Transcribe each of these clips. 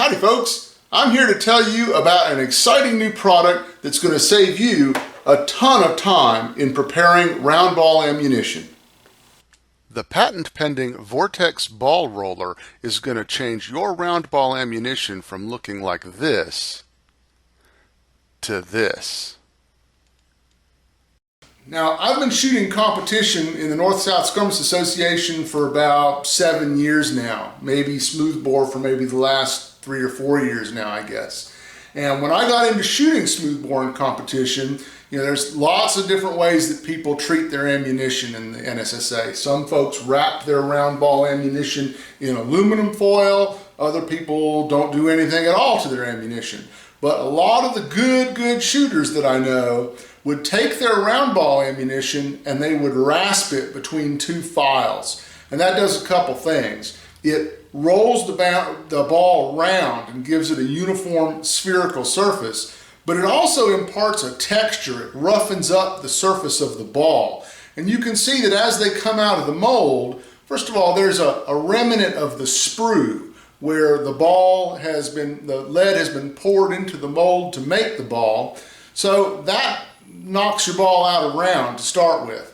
Howdy folks, I'm here to tell you about an exciting new product that's going to save you a ton of time in preparing round ball ammunition. The patent-pending Vortex ball roller is going to change your round ball ammunition from looking like this to this. Now, I've been shooting competition in the North-South Skirmish Association for about 7 years now, maybe smoothbore for maybe the last 3 or 4 years now, I guess. And when I got into shooting smoothbore competition, there's lots of different ways that people treat their ammunition in the n-ssa. Some folks wrap their round ball ammunition in aluminum foil. Other people don't do anything at all to their ammunition. But a lot of the good shooters that I know would take their round ball ammunition and they would rasp it between two files. And that does a couple things. It rolls the ball round and gives it a uniform spherical surface, but it also imparts a texture. It roughens up the surface of the ball. And you can see that as they come out of the mold, first of all, there's a remnant of the sprue where the lead has been poured into the mold to make the ball. So that knocks your ball out of round to start with.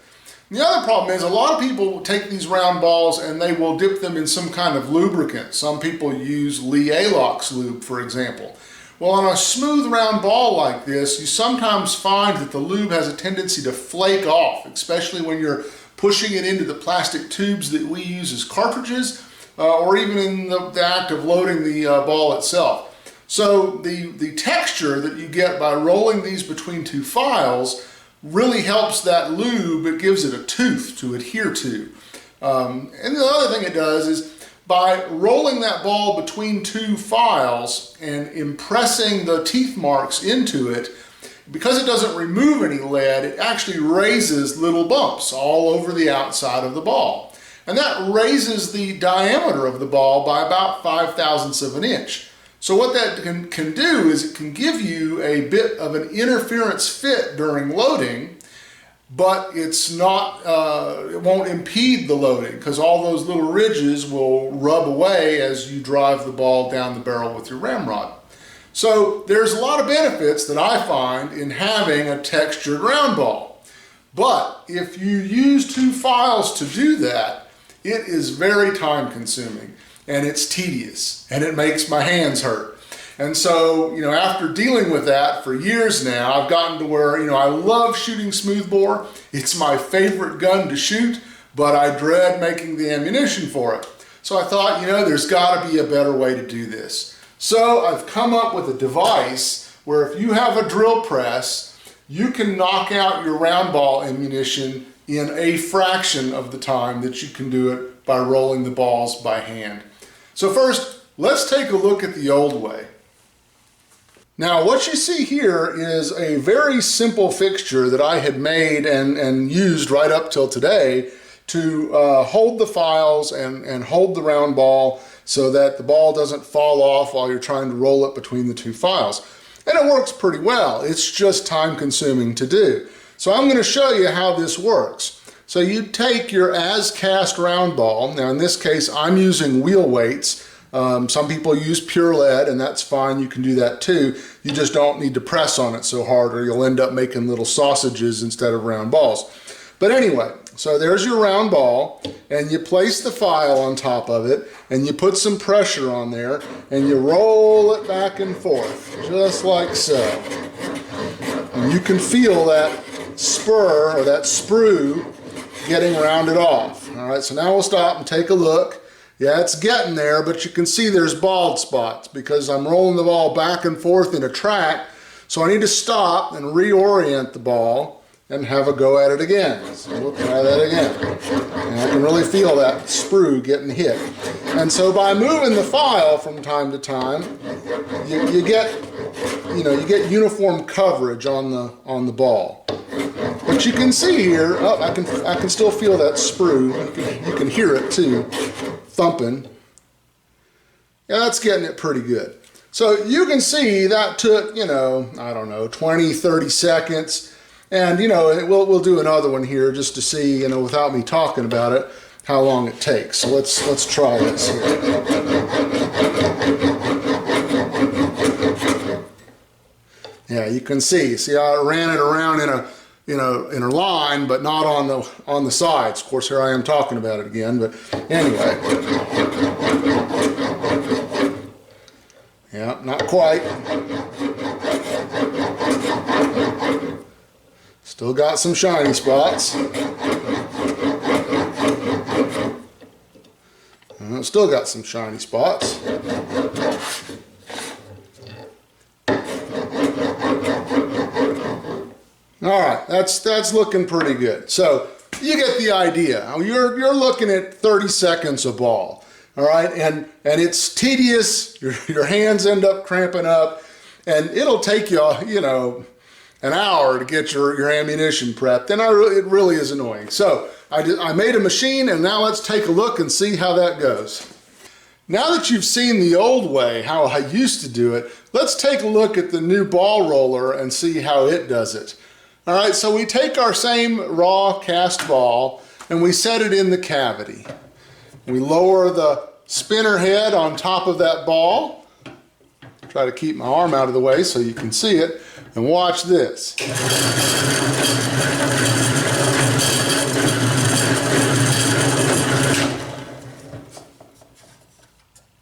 The other problem is a lot of people take these round balls and they will dip them in some kind of lubricant. Some people use Lee Alox lube, for example. Well, on a smooth round ball like this, you sometimes find that the lube has a tendency to flake off, especially when you're pushing it into the plastic tubes that we use as cartridges, or even in the act of loading the ball itself. So the texture that you get by rolling these between two files really helps that lube. It gives it a tooth to adhere to. And the other thing it does is by rolling that ball between two files and impressing the teeth marks into it, because it doesn't remove any lead, it actually raises little bumps all over the outside of the ball. And that raises the diameter of the ball by about 5/1000ths of an inch. So what that can do is it can give you a bit of an interference fit during loading, but it's not, it won't impede the loading because all those little ridges will rub away as you drive the ball down the barrel with your ramrod. So there's a lot of benefits that I find in having a textured round ball. But if you use two files to do that, it is very time consuming and it's tedious and it makes my hands hurt. And so, after dealing with that for years now, I've gotten to where, I love shooting smoothbore. It's my favorite gun to shoot, but I dread making the ammunition for it. So I thought, there's gotta be a better way to do this. So I've come up with a device where if you have a drill press, you can knock out your round ball ammunition in a fraction of the time that you can do it by rolling the balls by hand. So first, let's take a look at the old way. Now what you see here is a very simple fixture that I had made and used right up till today to hold the files and hold the round ball so that the ball doesn't fall off while you're trying to roll it between the two files. And it works pretty well. It's just time consuming to do. So I'm going to show you how this works. So you take your as-cast round ball. Now in this case, I'm using wheel weights. Some people use pure lead, and that's fine. You can do that too. You just don't need to press on it so hard or you'll end up making little sausages instead of round balls. But anyway, so there's your round ball, and you place the file on top of it, and you put some pressure on there, and you roll it back and forth, just like so. And you can feel that spur or that sprue getting rounded off. All right, so now we'll stop and take a look. Yeah, it's getting there, but you can see there's bald spots because I'm rolling the ball back and forth in a track. So I need to stop and reorient the ball and have a go at it again. So we'll try that again. And I can really feel that sprue getting hit. And so by moving the file from time to time, you get uniform coverage on the ball. But you can see here, I can still feel that sprue. You can hear it too, thumping. Yeah, that's getting it pretty good. So you can see that took, I don't know, 20, 30 seconds. And, we'll do another one here just to see, without me talking about it, how long it takes. So let's try this here. Yeah, you can see. See how I ran it around in a line, but not on the sides. Of course, here I am talking about it again. But anyway, yeah, not quite. Still got some shiny spots. Still got some shiny spots. All right, that's looking pretty good. So you get the idea. You're looking at 30 seconds a ball. All right, and it's tedious. Your hands end up cramping up, and it'll take you an hour to get your ammunition prepped, and it really is annoying. So I made a machine, and now let's take a look and see how that goes. Now that you've seen the old way, how I used to do it, let's take a look at the new ball roller and see how it does it. All right, so we take our same raw cast ball and we set it in the cavity. We lower the spinner head on top of that ball. Try to keep my arm out of the way so you can see it, and watch this.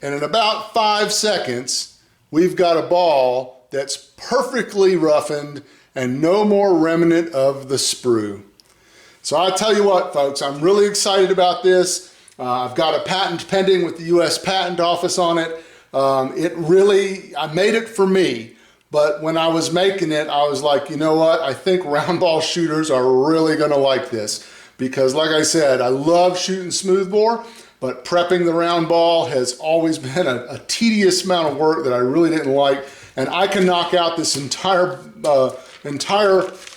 And in about 5 seconds, we've got a ball that's perfectly roughened and no more remnant of the sprue. So I tell you what, folks, I'm really excited about this. I've got a patent pending with the U.S. Patent Office on it. I made it for me, but when I was making it, I was like, you know what? I think round ball shooters are really gonna like this, because like I said, I love shooting smoothbore, but prepping the round ball has always been a tedious amount of work that I really didn't like, and I can knock out this entire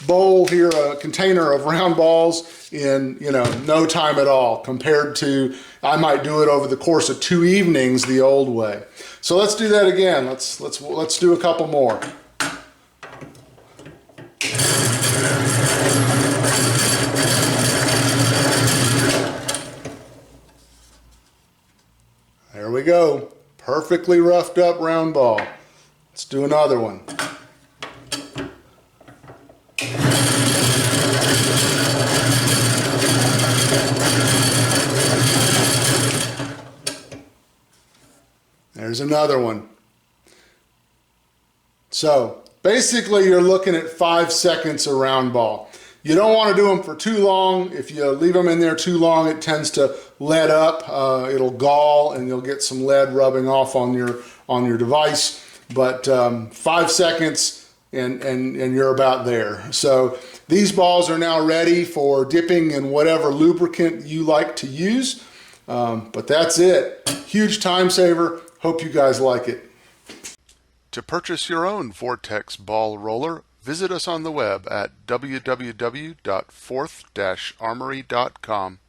bowl here, a container of round balls in no time at all, compared to I might do it over the course of 2 evenings the old way. So let's do that again. Let's do a couple more. There we go. Perfectly roughed up round ball. Let's do another one. There's another one. So basically you're looking at 5 seconds a round ball. You don't want to do them for too long. If you leave them in there too long, it tends to lead up. It'll gall and you'll get some lead rubbing off on your device. But 5 seconds and you're about there. So these balls are now ready for dipping in whatever lubricant you like to use. But that's it. Huge time saver. Hope you guys like it. To purchase your own Vortex ball roller, visit us on the web at www.fourth-armory.com.